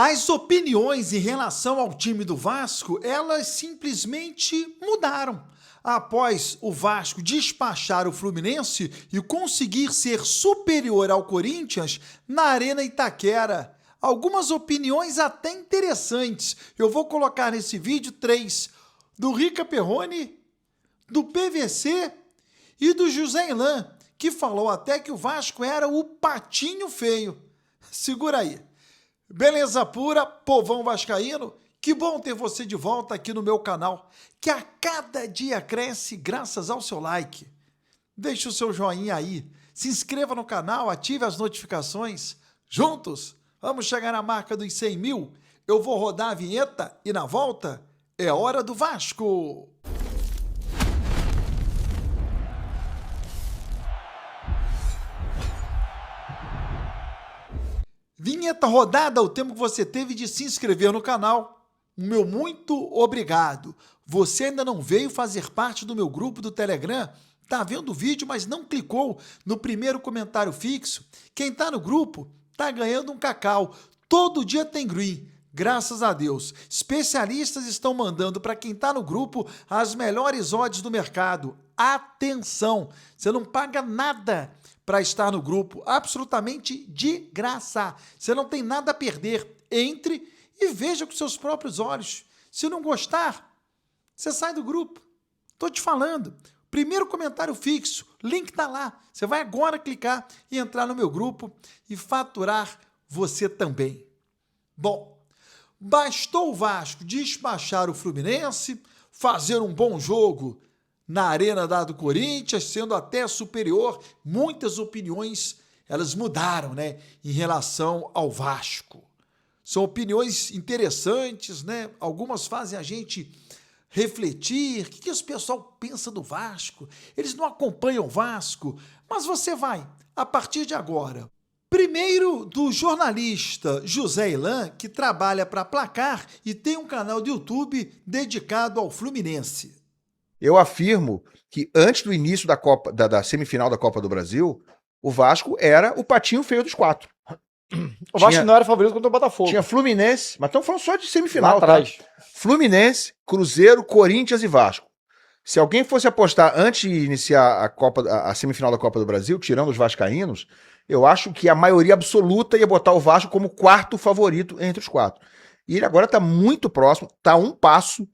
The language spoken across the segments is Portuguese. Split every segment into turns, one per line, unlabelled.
As opiniões em relação ao time do Vasco, elas simplesmente mudaram. Após o Vasco despachar o Fluminense e conseguir ser superior ao Corinthians na Arena Itaquera. Algumas opiniões até interessantes. Eu vou colocar nesse vídeo 3. Do Rica Perrone, do PVC e do José Ilan, que falou até que o Vasco era o patinho feio. Segura aí. Beleza pura, povão vascaíno? Que bom ter você de volta aqui no meu canal, que a cada dia cresce graças ao seu like. Deixe o seu joinha aí, se inscreva no canal, ative as notificações. Juntos, vamos chegar na marca dos 100 mil. Eu vou rodar a vinheta e na volta é hora do Vasco. Vinheta rodada, o tempo que você teve de se inscrever no canal. O meu muito obrigado. Você ainda não veio fazer parte do meu grupo do Telegram? Tá vendo o vídeo, mas não clicou no primeiro comentário fixo? Quem tá no grupo tá ganhando um cacau. Todo dia tem green, graças a Deus. Especialistas estão mandando para quem tá no grupo as melhores odds do mercado. Atenção, você não paga nada para estar no grupo, absolutamente de graça. Você não tem nada a perder. Entre e veja com seus próprios olhos. Se não gostar, você sai do grupo. Tô te falando. Primeiro comentário fixo, link tá lá. Você vai agora clicar e entrar no meu grupo e faturar você também. Bom, bastou o Vasco despachar o Fluminense, fazer um bom jogo na Arena do Corinthians, sendo até superior. Muitas opiniões, elas mudaram, né, em relação ao Vasco. São opiniões interessantes, né? Algumas fazem a gente refletir. O que esse pessoal pensa do Vasco? Eles não acompanham o Vasco, mas você vai, a partir de agora. Primeiro, do jornalista José Ilan, que trabalha para Placar e tem um canal do YouTube dedicado ao Fluminense.
Eu afirmo que antes do início da semifinal da Copa do Brasil, o Vasco era o patinho feio dos quatro.
O Vasco não era favorito contra o Botafogo.
Tinha Fluminense, mas estamos falando só de semifinal.
Lá atrás.
Tá? Fluminense, Cruzeiro, Corinthians e Vasco. Se alguém fosse apostar antes de iniciar a semifinal da Copa do Brasil, tirando os vascaínos, eu acho que a maioria absoluta ia botar o Vasco como quarto favorito entre os quatro. E ele agora está muito próximo, está a um passo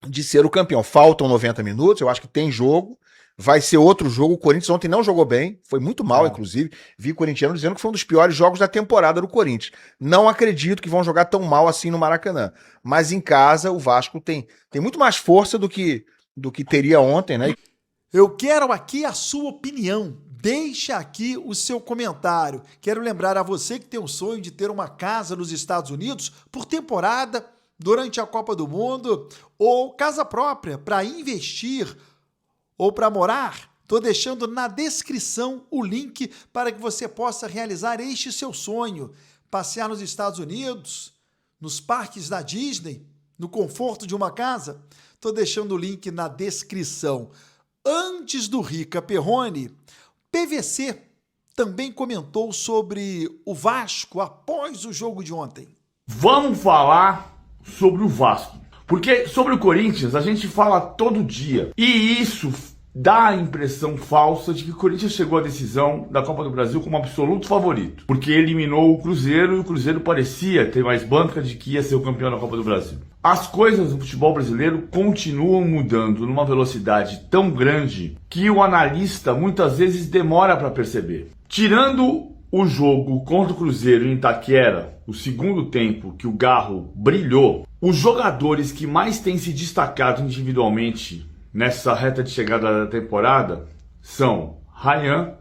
de ser o campeão. Faltam 90 minutos, eu acho que tem jogo, vai ser outro jogo. O Corinthians ontem não jogou bem, foi muito mal, inclusive. Vi corintiano dizendo que foi um dos piores jogos da temporada do Corinthians. Não acredito que vão jogar tão mal assim no Maracanã. Mas em casa, o Vasco tem muito mais força do que teria ontem, né?
Eu quero aqui a sua opinião. Deixa aqui o seu comentário. Quero lembrar a você que tem o sonho de ter uma casa nos Estados Unidos por temporada, durante a Copa do Mundo, ou casa própria para investir ou para morar. Estou deixando na descrição o link para que você possa realizar este seu sonho. Passear nos Estados Unidos, nos parques da Disney, no conforto de uma casa. Estou deixando o link na descrição. Antes do Rica Perrone, PVC também comentou sobre o Vasco após o jogo de ontem.
Vamos falar sobre o Vasco, porque sobre o Corinthians a gente fala todo dia, e isso dá a impressão falsa de que o Corinthians chegou à decisão da Copa do Brasil como absoluto favorito, porque eliminou o Cruzeiro e o Cruzeiro parecia ter mais banca de que ia ser o campeão da Copa do Brasil. As coisas no futebol brasileiro continuam mudando numa velocidade tão grande que o analista muitas vezes demora para perceber. Tirando o jogo contra o Cruzeiro em Itaquera, o segundo tempo que o Garro brilhou, os jogadores que mais têm se destacado individualmente nessa reta de chegada da temporada são Ryan,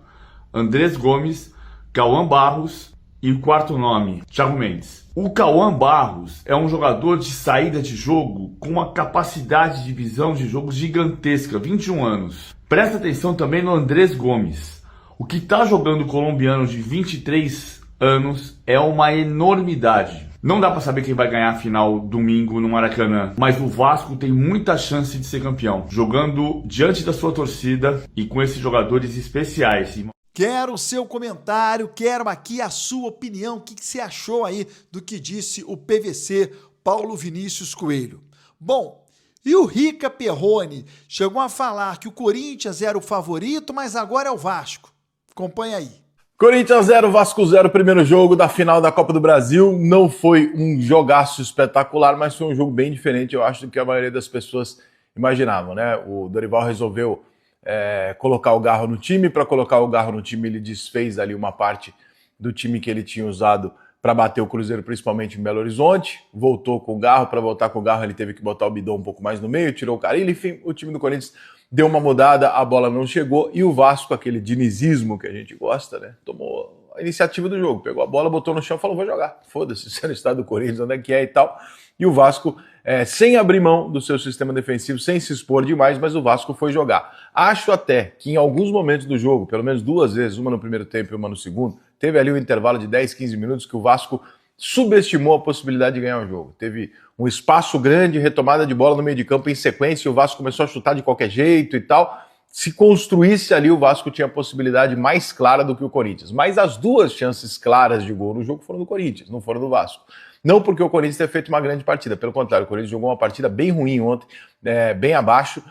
Andrés Gomes, Cauã Barros e o quarto nome, Thiago Mendes. O Cauã Barros é um jogador de saída de jogo com uma capacidade de visão de jogo gigantesca, 21 anos. Presta atenção também no Andrés Gomes. O que está jogando o colombiano de 23 anos é uma enormidade. Não dá para saber quem vai ganhar a final domingo no Maracanã, mas o Vasco tem muita chance de ser campeão, jogando diante da sua torcida e com esses jogadores especiais.
Quero o seu comentário, quero aqui a sua opinião, o que você achou aí do que disse o PVC Paulo Vinícius Coelho. Bom, e o Rica Perrone chegou a falar que o Corinthians era o favorito, mas agora é o Vasco. Acompanha aí.
Corinthians 0, Vasco 0, primeiro jogo da final da Copa do Brasil. Não foi um jogaço espetacular, mas foi um jogo bem diferente, eu acho, do que a maioria das pessoas imaginavam, né? O Dorival resolveu colocar o Garro no time. Para colocar o Garro no time, ele desfez ali uma parte do time que ele tinha usado para bater o Cruzeiro, principalmente em Belo Horizonte. Voltou com o Garro. Para voltar com o Garro, ele teve que botar o Bidon um pouco mais no meio, tirou o Carille. Enfim, o time do Corinthians deu uma mudada, a bola não chegou, e o Vasco, aquele dinizismo que a gente gosta, né, tomou a iniciativa do jogo, pegou a bola, botou no chão e falou, vou jogar, foda-se, se é no estado do Corinthians, onde é que é e tal. E o Vasco, sem abrir mão do seu sistema defensivo, sem se expor demais, mas o Vasco foi jogar. Acho até que em alguns momentos do jogo, pelo menos duas vezes, uma no primeiro tempo e uma no segundo, teve ali um intervalo de 10, 15 minutos que o Vasco subestimou a possibilidade de ganhar o jogo. Teve um espaço grande, retomada de bola no meio de campo em sequência, e o Vasco começou a chutar de qualquer jeito e tal. Se construísse ali, o Vasco tinha a possibilidade mais clara do que o Corinthians. Mas as duas chances claras de gol no jogo foram do Corinthians, não foram do Vasco. Não porque o Corinthians tenha feito uma grande partida, pelo contrário, o Corinthians jogou uma partida bem ruim ontem, bem abaixo,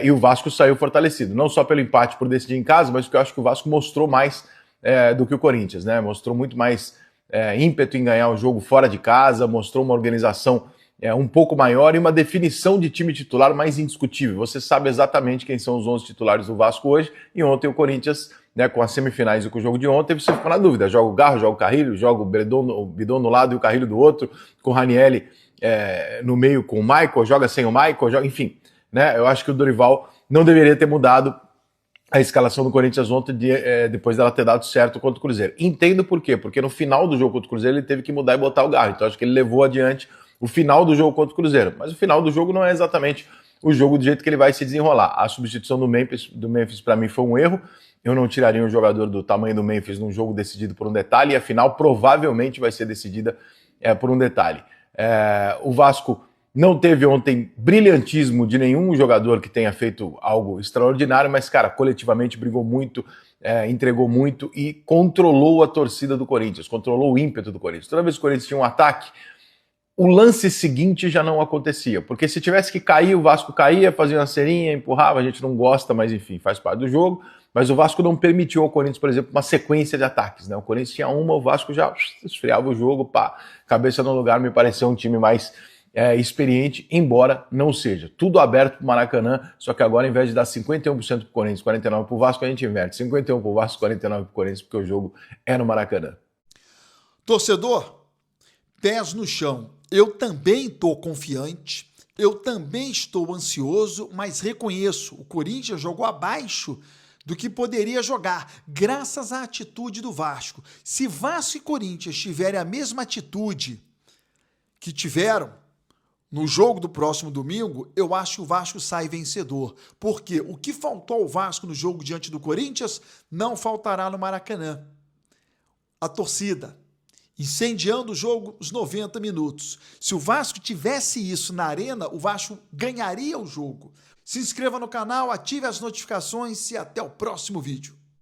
e o Vasco saiu fortalecido. Não só pelo empate por decidir em casa, mas porque eu acho que o Vasco mostrou mais do que o Corinthians, né? Mostrou muito mais ímpeto em ganhar o jogo fora de casa, mostrou uma organização um pouco maior e uma definição de time titular mais indiscutível. Você sabe exatamente quem são os 11 titulares do Vasco hoje, e ontem o Corinthians, né, com as semifinais e com o jogo de ontem, você ficou na dúvida, joga o Garro, joga o Carrilho, joga o Bidon no lado e o Carrilho do outro, com o Ranieri no meio com o Michael, joga sem o Michael, joga, enfim, né, eu acho que o Dorival não deveria ter mudado a escalação do Corinthians ontem, depois dela ter dado certo contra o Cruzeiro. Entendo por quê, porque no final do jogo contra o Cruzeiro ele teve que mudar e botar o Garro, então acho que ele levou adiante o final do jogo contra o Cruzeiro, mas o final do jogo não é exatamente o jogo do jeito que ele vai se desenrolar. A substituição do Memphis para mim foi um erro, eu não tiraria um jogador do tamanho do Memphis num jogo decidido por um detalhe, e a final provavelmente vai ser decidida por um detalhe. O Vasco não teve ontem brilhantismo de nenhum jogador que tenha feito algo extraordinário, mas, cara, coletivamente brigou muito, entregou muito e controlou a torcida do Corinthians, controlou o ímpeto do Corinthians. Toda vez que o Corinthians tinha um ataque, o lance seguinte já não acontecia, porque se tivesse que cair, o Vasco caía, fazia uma cerinha, empurrava, a gente não gosta, mas enfim, faz parte do jogo, mas o Vasco não permitiu ao Corinthians, por exemplo, uma sequência de ataques, né? O Corinthians tinha uma, o Vasco já esfriava o jogo, pá, cabeça no lugar, me pareceu um time mais experiente, embora não seja. Tudo aberto pro Maracanã, só que agora, ao invés de dar 51% pro Corinthians, 49% pro Vasco, a gente inverte, 51% pro Vasco, 49% pro Corinthians, porque o jogo é no Maracanã.
Torcedor, pés no chão. Eu também estou confiante, eu também estou ansioso, mas reconheço, o Corinthians jogou abaixo do que poderia jogar, graças à atitude do Vasco. Se Vasco e Corinthians tiverem a mesma atitude que tiveram no jogo do próximo domingo, eu acho que o Vasco sai vencedor. Porque o que faltou ao Vasco no jogo diante do Corinthians, não faltará no Maracanã. A torcida incendiando o jogo os 90 minutos. Se o Vasco tivesse isso na arena, o Vasco ganharia o jogo. Se inscreva no canal, ative as notificações e até o próximo vídeo.